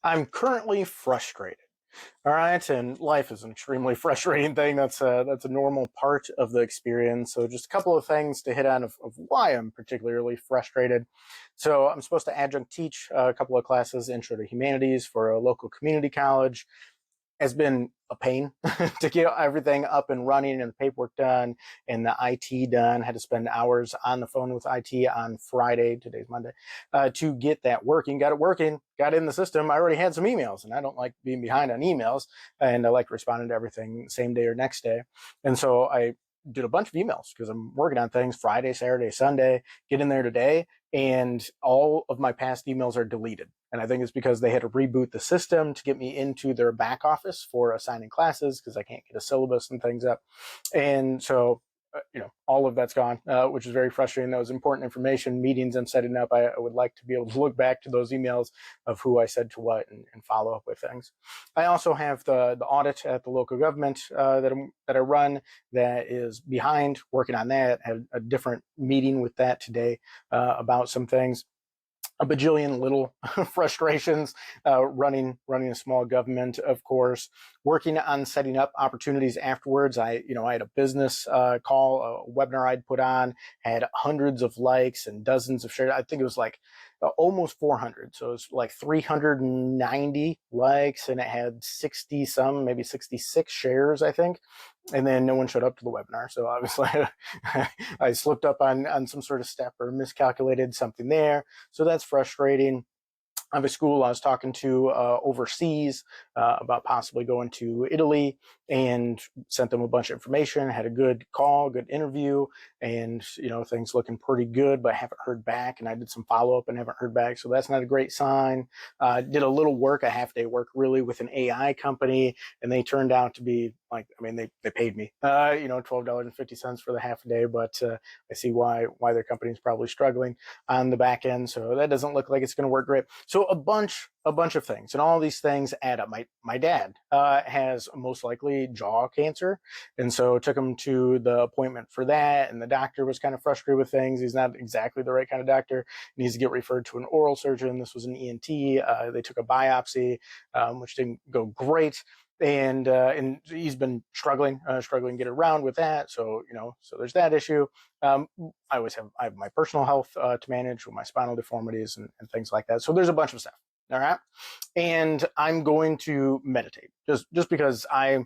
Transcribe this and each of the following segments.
I'm currently frustrated. All right, and life is an extremely frustrating thing. That's a normal part of the experience. So, just a couple of things to hit on of why I'm particularly frustrated. So, I'm supposed to adjunct teach a couple of classes, Intro to Humanities, for a local community college. Has been a pain to get everything up and running and the paperwork done and the IT done. Had to spend hours on the phone with IT on Friday, today's Monday, to get that working. Got it working, got it in the system. I already had some emails, and I don't like being behind on emails, and I like responding to everything same day or next day. And so I did a bunch of emails because I'm working on things Friday, Saturday, Sunday, get in there today, and all of my past emails are deleted. And I think it's because they had to reboot the system to get me into their back office for assigning classes because I can't get a syllabus and things up. And so, all of that's gone, which is very frustrating. That was important information, meetings I'm setting up. I would like to be able to look back to those emails of who I said to what and follow up with things. I also have the audit at the local government that I run that is behind, working on that. Had a different meeting with that today about some things, a bajillion little frustrations running a small government, of course, working on setting up opportunities afterwards. I had a business call, a webinar I'd put on, had hundreds of likes and dozens of shares. I think it was like almost 400. So it was like 390 likes, and it had 60 some, maybe 66 shares, I think. And then no one showed up to the webinar. So obviously I slipped up on some sort of step or miscalculated something there. So that's frustrating. I have a school I was talking to overseas about possibly going to Italy, and sent them a bunch of information. Had a good call, good interview, and things looking pretty good, but I haven't heard back. And I did some follow up and haven't heard back, so that's not a great sign. Did a little work, a half day work, really, with an AI company, and they turned out to be like, I mean, they paid me, $12.50 for the half a day, but I see why their company is probably struggling on the back end. So that doesn't look like it's going to work great. So a bunch of things, and all these things add up. My dad has most likely jaw cancer, and so took him to the appointment for that. And the doctor was kind of frustrated with things. He's not exactly the right kind of doctor. He needs to get referred to an oral surgeon. This was an ENT. They took a biopsy, which didn't go great. And he's been struggling to get around with that. So so there's that issue. I have my personal health to manage with my spinal deformities and things like that. So there's a bunch of stuff. All right, and I'm going to meditate just because I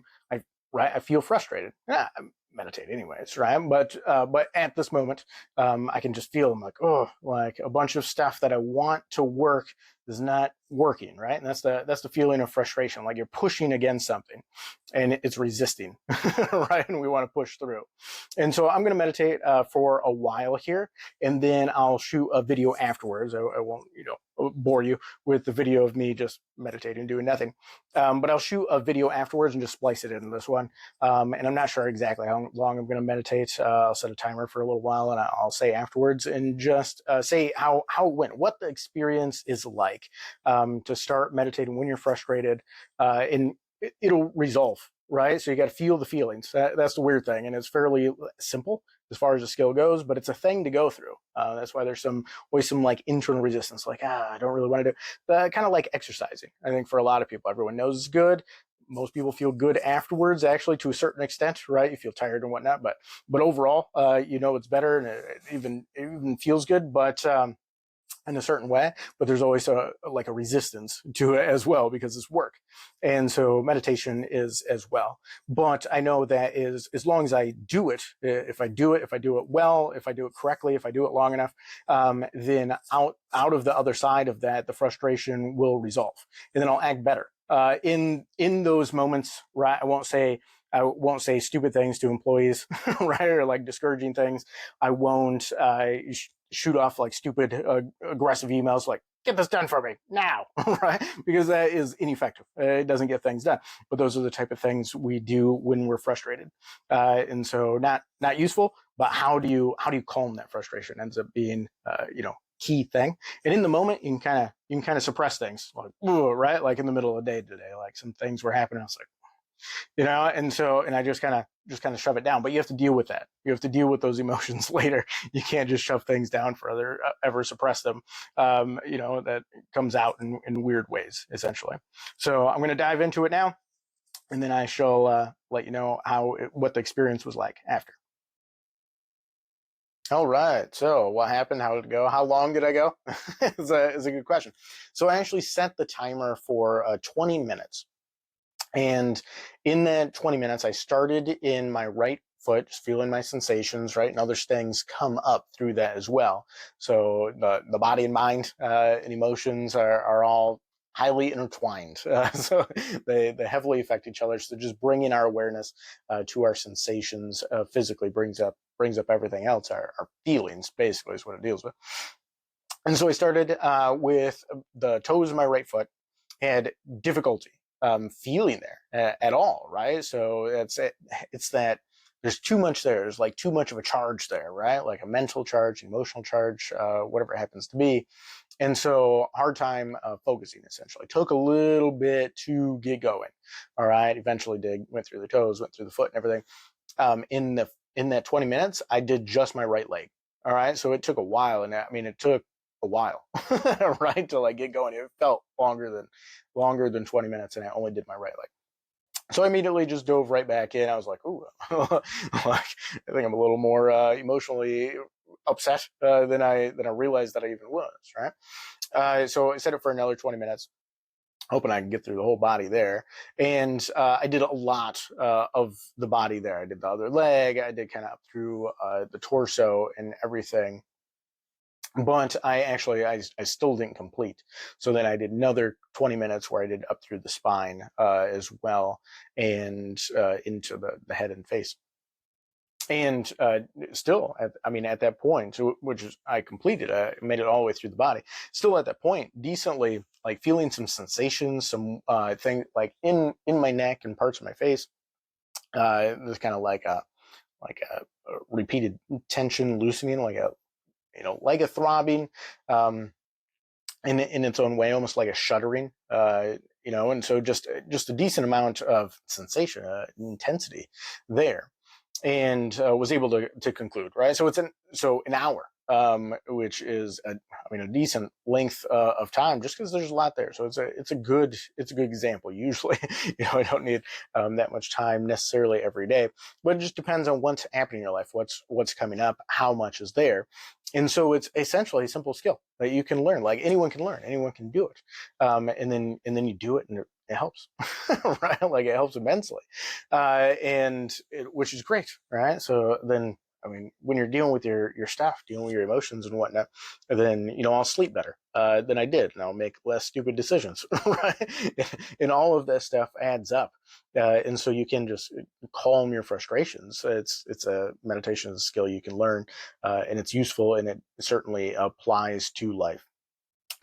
feel frustrated. Yeah, I meditate anyways, right? But at this moment, I can just feel, I'm like, oh, like a bunch of stuff that I want to work is not working, right? And that's the feeling of frustration, like you're pushing against something and it's resisting, right? And we want to push through. And so I'm going to meditate for a while here, and then I'll shoot a video afterwards. I won't, bore you with the video of me just meditating, doing nothing. But I'll shoot a video afterwards and just splice it into this one. And I'm not sure exactly how long I'm going to meditate. I'll set a timer for a little while, and I'll say afterwards, and just say how it went, what the experience is like, to start meditating when you're frustrated, and it'll resolve. Right, so you got to feel the feelings. That's the weird thing, and it's fairly simple as far as the skill goes, but it's a thing to go through. That's why there's always some like internal resistance, like I don't really want to do. Kind of like exercising. I think for a lot of people, everyone knows it's good. Most people feel good afterwards, actually, to a certain extent, right? You feel tired and whatnot, but overall, it's better, and it even feels good. But in a certain way, but there's always a resistance to it as well, because it's work. And so meditation is as well. But I know that is, as long as I do it, if I do it well, if I do it correctly, if I do it long enough, then out of the other side of that, the frustration will resolve, and then I'll act better. In those moments, right? I won't say stupid things to employees, right? Or like discouraging things. I won't shoot off like stupid, aggressive emails like, get this done for me now, right? Because that is ineffective. It doesn't get things done. But those are the type of things we do when we're frustrated. And so not useful, but how do you calm that frustration ends up being, key thing. And in the moment, you can kind of suppress things, like, right? Like in the middle of the day today, like some things were happening. I was like, And I just kind of shove it down. But you have to deal with that. You have to deal with those emotions later. You can't just shove things down forever, ever suppress them. That comes out in weird ways, essentially. So I'm going to dive into it now, and then I shall let you know what the experience was like after. All right. So what happened? How did it go? How long did I go? is a good question. So I actually set the timer for 20 minutes. And in that 20 minutes, I started in my right foot, just feeling my sensations, right? And other things come up through that as well. So the body and mind and emotions are all highly intertwined. So they heavily affect each other. So just bringing our awareness to our sensations physically brings up everything else. Our feelings basically is what it deals with. And so I started with the toes of my right foot. Had difficulty feeling there at all, right? So it's that there's too much there. There's like too much of a charge there, right? Like a mental charge, emotional charge, whatever it happens to be. And so hard time focusing, essentially. Took a little bit to get going. All right. Eventually went through the toes, went through the foot and everything. In that 20 minutes, I did just my right leg. All right. So it took a while. And I mean, it took a while, right, to like get going. It felt longer than 20 minutes, and I only did my right leg. So I immediately just dove right back in. I was like, ooh, like, I think I'm a little more emotionally upset than I realized that I even was, right? So I set it for another 20 minutes, hoping I can get through the whole body there. And I did a lot of the body there. I did the other leg. I did kind of up through the torso and everything. But I still didn't complete. So then I did another 20 minutes where I did up through the spine as well, and into the head and face. And still, at that point, which is I completed, I made it all the way through the body. Still at that point, decently like feeling some sensations, some thing like in my neck and parts of my face. There's kind of like a repeated tension loosening, like a throbbing, in its own way, almost like a shuddering, and so just a decent amount of sensation, intensity there, and was able to conclude, right? So an hour, which is a decent length of time, just because there's a lot there. So it's a good example. Usually, I don't need that much time necessarily every day, but it just depends on what's happening in your life, what's coming up, how much is there. And so it's essentially a simple skill that you can learn. Like anyone can learn, anyone can do it, and then you do it, and it helps, right? Like it helps immensely, which is great, right? So then, when you're dealing with your stuff, dealing with your emotions and whatnot, then I'll sleep better than I did, and I'll make less stupid decisions, right? And all of that stuff adds up, and so you can just calm your frustrations. It's a meditation skill you can learn, and it's useful, and it certainly applies to life.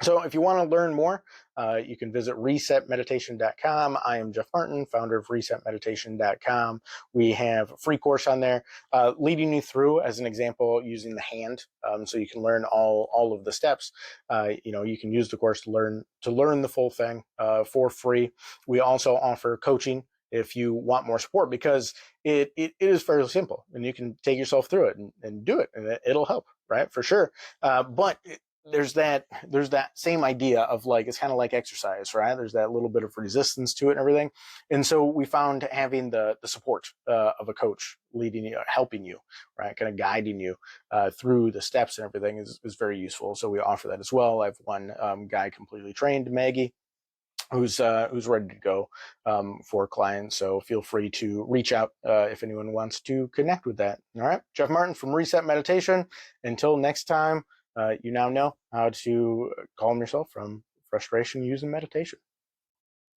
So if you want to learn more, you can visit resetmeditation.com. I am Jeff Martin, founder of resetmeditation.com. We have a free course on there leading you through, as an example, using the hand, so you can learn all of the steps. You can use the course to learn the full thing for free. We also offer coaching if you want more support, because it is fairly simple, and you can take yourself through it and do it, and it'll help, right? For sure. But there's that same idea of like, it's kind of like exercise, right? There's that little bit of resistance to it and everything. And so we found having the support of a coach leading you, helping you, right? Kind of guiding you through the steps and everything is very useful. So we offer that as well. I have one guy completely trained, Maggie, who's ready to go for clients. So feel free to reach out if anyone wants to connect with that. All right. Jeff Martin from Reset Meditation. Until next time, you now know how to calm yourself from frustration using meditation.